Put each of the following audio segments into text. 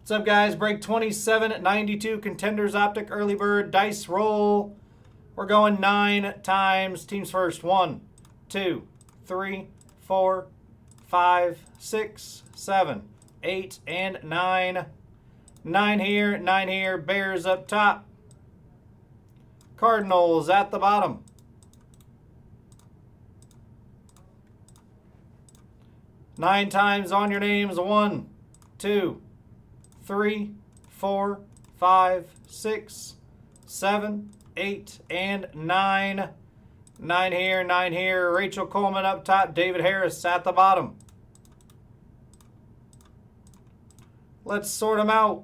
What's up, guys? Break 27 at 92. Contenders Optic Early Bird Dice Roll. We're going 9 times. Teams first. 1, 2, 3, 4, 5, 6, 7, 8, and 9. 9 here, 9 here. Bears up top. Cardinals at the bottom. Nine times on your names. 1, 2, 3, 4, 5, 6, 7, 8, and 9. 9 here, 9 here. Rachel Coleman up top. David Harris at the bottom. Let's sort them out.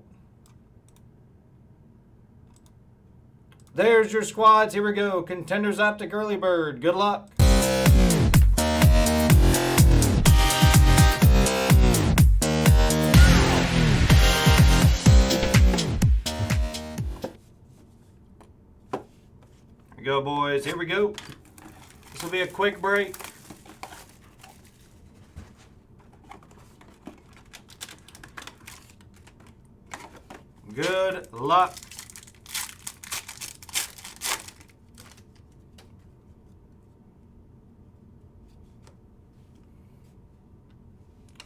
There's your squads. Here we go. Contenders Optic Early Bird. Good luck. Go, boys. Here we go. This will be a quick break. Good luck.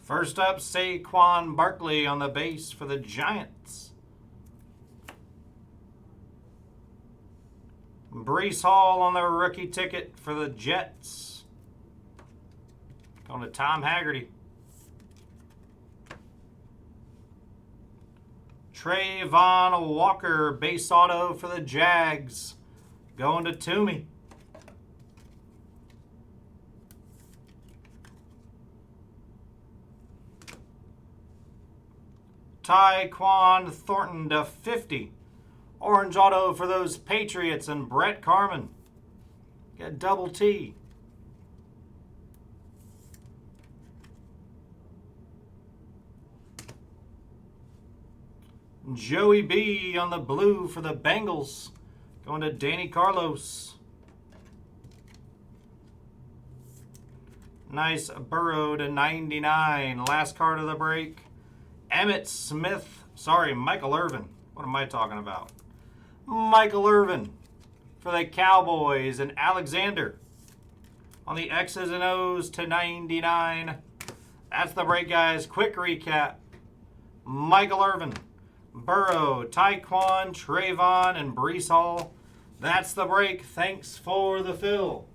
First up, Saquon Barkley on the base for the Giants. Breece Hall on the rookie ticket for the Jets. Going to Tom Haggerty. Trayvon Walker, base auto for the Jags. Going to Toomey. Tyquan Thornton to 50. Orange auto for those Patriots and Brett Carman. Got double T. Joey B on the blue for the Bengals. Going to Danny Carlos. Nice Burrow to 99. Last card of the break. Michael Irvin. What am I talking about? Michael Irvin for the Cowboys and Alexander on the X's and O's to 99. That's the break, guys. Quick recap. Michael Irvin, Burrow, Tyquan, Trayvon, and Breece Hall. That's the break. Thanks for the fill.